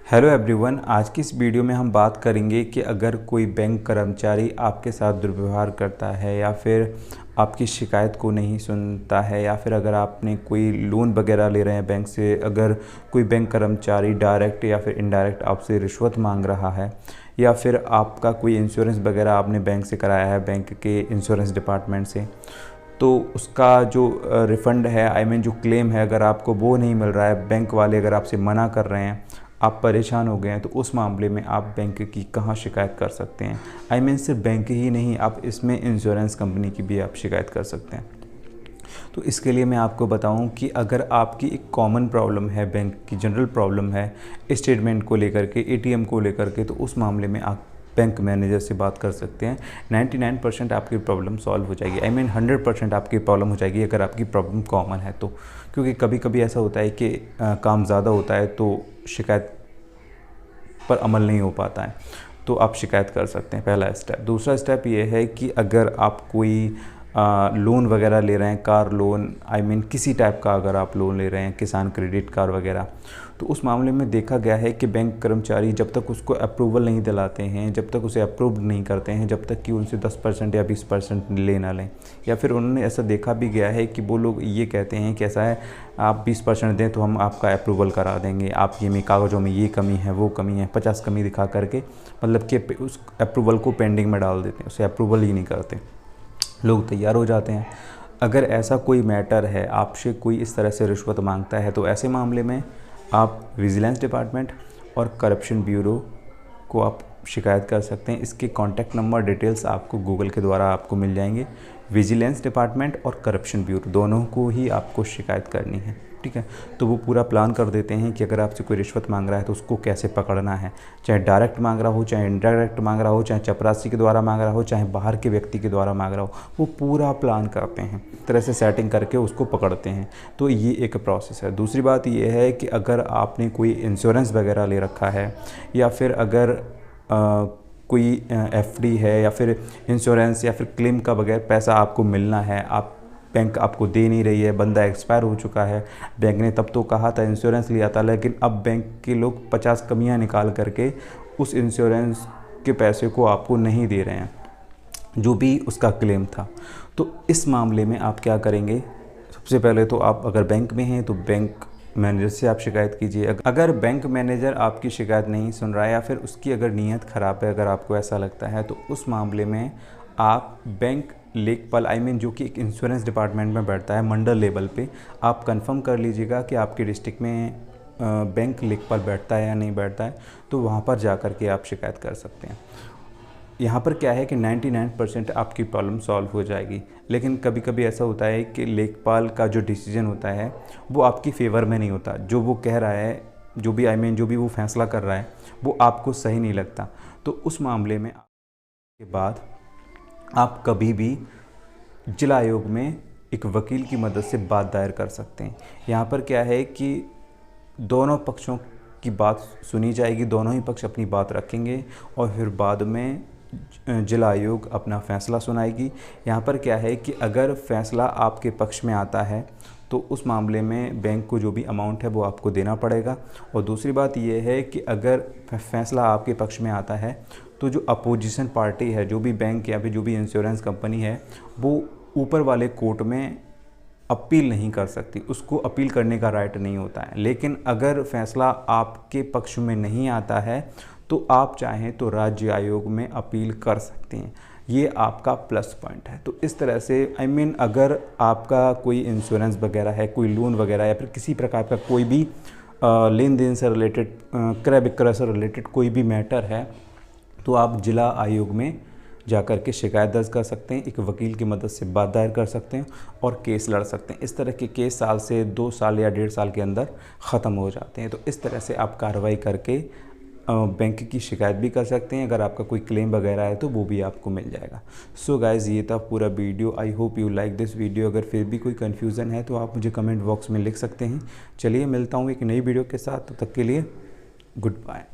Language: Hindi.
हेलो एवरीवन, आज की इस वीडियो में हम बात करेंगे कि अगर कोई बैंक कर्मचारी आपके साथ दुर्व्यवहार करता है या फिर आपकी शिकायत को नहीं सुनता है या फिर अगर आपने कोई लोन वगैरह ले रहे हैं बैंक से, अगर कोई बैंक कर्मचारी डायरेक्ट या फिर इनडायरेक्ट आपसे रिश्वत मांग रहा है या फिर आपका कोई इंश्योरेंस वगैरह आपने बैंक से कराया है, बैंक के इंश्योरेंस डिपार्टमेंट से, तो उसका जो रिफ़ंड है जो क्लेम है, अगर आपको वो नहीं मिल रहा है, बैंक वाले अगर आपसे मना कर रहे हैं, आप परेशान हो गए हैं, तो उस मामले में आप बैंक की कहाँ शिकायत कर सकते हैं। सिर्फ बैंक ही नहीं, आप इसमें इंश्योरेंस कंपनी की भी आप शिकायत कर सकते हैं। तो इसके लिए मैं आपको बताऊं कि अगर आपकी एक कॉमन प्रॉब्लम है, बैंक की जनरल प्रॉब्लम है स्टेटमेंट को लेकर के, एटीएम को लेकर के, तो उस मामले में आप बैंक मैनेजर से बात कर सकते हैं। 99% आपकी प्रॉब्लम सॉल्व हो जाएगी। 100% आपकी प्रॉब्लम हो जाएगी अगर आपकी प्रॉब्लम कॉमन है तो। क्योंकि कभी कभी ऐसा होता है कि काम ज़्यादा होता है तो शिकायत पर अमल नहीं हो पाता है, तो आप शिकायत कर सकते हैं, पहला स्टेप। दूसरा स्टेप ये है कि अगर आप कोई लोन वगैरह ले रहे हैं, कार लोन किसी टाइप का अगर आप लोन ले रहे हैं, किसान क्रेडिट कार्ड वगैरह, तो उस मामले में देखा गया है कि बैंक कर्मचारी जब तक उसको अप्रूवल नहीं दिलाते हैं, जब तक उसे अप्रूव नहीं करते हैं, जब तक कि उनसे 10% या 20% ले ना लें, या फिर उन्होंने ऐसा देखा भी गया है कि वो लोग ये कहते हैं कि ऐसा है, आप 20% दें तो हम आपका अप्रूवल करा देंगे, आप ये कागज़ों में ये कमी है, वो कमी है, 50 कमी दिखा करके मतलब कि उस अप्रूवल को पेंडिंग में डाल देते हैं, उसे अप्रूवल ही नहीं करते, लोग तैयार हो जाते हैं। अगर ऐसा कोई मैटर है, आपसे कोई इस तरह से रिश्वत मांगता है, तो ऐसे मामले में आप विजिलेंस डिपार्टमेंट और करप्शन ब्यूरो को आप शिकायत कर सकते हैं। इसके कॉन्टैक्ट नंबर डिटेल्स आपको गूगल के द्वारा आपको मिल जाएंगे। विजिलेंस डिपार्टमेंट और करप्शन ब्यूरो दोनों को ही आपको शिकायत करनी है, ठीक है। तो वो पूरा प्लान कर देते हैं कि अगर आपसे कोई रिश्वत मांग रहा है तो उसको कैसे पकड़ना है, चाहे डायरेक्ट मांग रहा हो, चाहे इनडायरेक्ट मांग रहा हो, चाहे चपरासी के द्वारा मांग रहा हो, चाहे बाहर के व्यक्ति के द्वारा मांग रहा हो, वो पूरा प्लान करते हैं, तरह से सेटिंग करके उसको पकड़ते हैं। तो ये एक प्रोसेस है। दूसरी बात ये है कि अगर आपने कोई इंश्योरेंस वगैरह ले रखा है या फिर अगर कोई एफडी है या फिर इंश्योरेंस या फिर क्लेम का बगैर पैसा आपको मिलना है, आप बैंक आपको दे नहीं रही है, बंदा एक्सपायर हो चुका है, बैंक ने तब तो कहा था, इंश्योरेंस लिया था, लेकिन अब बैंक के लोग 50 कमियां निकाल करके उस इंश्योरेंस के पैसे को आपको नहीं दे रहे हैं जो भी उसका क्लेम था। तो इस मामले में आप क्या करेंगे? सबसे पहले तो आप अगर बैंक में हैं तो बैंक मैनेजर से आप शिकायत कीजिए। अगर बैंक मैनेजर आपकी शिकायत नहीं सुन रहा है या फिर उसकी अगर नीयत ख़राब है, अगर आपको ऐसा लगता है, तो उस मामले में आप बैंक लेखपाल जो कि एक इंश्योरेंस डिपार्टमेंट में बैठता है मंडल लेवल पे, आप कंफर्म कर लीजिएगा कि आपके डिस्ट्रिक्ट में बैंक लेखपाल बैठता है या नहीं बैठता है, तो वहाँ पर जा कर के आप शिकायत कर सकते हैं। यहाँ पर क्या है कि 99% आपकी प्रॉब्लम सॉल्व हो जाएगी। लेकिन कभी कभी ऐसा होता है कि लेखपाल का जो डिसीजन होता है वो आपकी फेवर में नहीं होता, जो वो कह रहा है, जो भी वो फैसला कर रहा है, वो आपको सही नहीं लगता। तो उस मामले में के बाद आप कभी भी जिला आयोग में एक वकील की मदद से बात दायर कर सकते हैं। यहाँ पर क्या है कि दोनों पक्षों की बात सुनी जाएगी, दोनों ही पक्ष अपनी बात रखेंगे और फिर बाद में जिला आयोग अपना फ़ैसला सुनाएगी। यहाँ पर क्या है कि अगर फ़ैसला आपके पक्ष में आता है तो उस मामले में बैंक को जो भी अमाउंट है वो आपको देना पड़ेगा। और दूसरी बात ये है कि अगर फ़ैसला आपके पक्ष में आता है तो जो अपोजिशन पार्टी है, जो भी बैंक या फिर जो भी इंश्योरेंस कंपनी है, वो ऊपर वाले कोर्ट में अपील नहीं कर सकती, उसको अपील करने का राइट नहीं होता है। लेकिन अगर फैसला आपके पक्ष में नहीं आता है तो आप चाहें तो राज्य आयोग में अपील कर सकते हैं। ये आपका प्लस पॉइंट है। तो इस तरह से अगर आपका कोई इंश्योरेंस वगैरह है, कोई लोन वगैरह या फिर किसी प्रकार का कोई भी लेन देन से रिलेटेड, क्रय विक्रय से रिलेटेड कोई भी मैटर है, तो आप जिला आयोग में जाकर के शिकायत दर्ज कर सकते हैं, एक वकील की मदद से बात दायर कर सकते हैं और केस लड़ सकते हैं। इस तरह के केस साल से 2 साल या 1.5 साल के अंदर ख़त्म हो जाते हैं। तो इस तरह से आप कार्रवाई करके बैंक की शिकायत भी कर सकते हैं। अगर आपका कोई क्लेम वगैरह है तो वो भी आपको मिल जाएगा। सो गाइज़, ये था पूरा video. I hope you like this video. अगर फिर भी कोई कन्फ्यूज़न है तो आप मुझे कमेंट बॉक्स में लिख सकते हैं। चलिए, मिलता हूँ एक नई वीडियो के साथ, तब तक के लिए गुड बाय।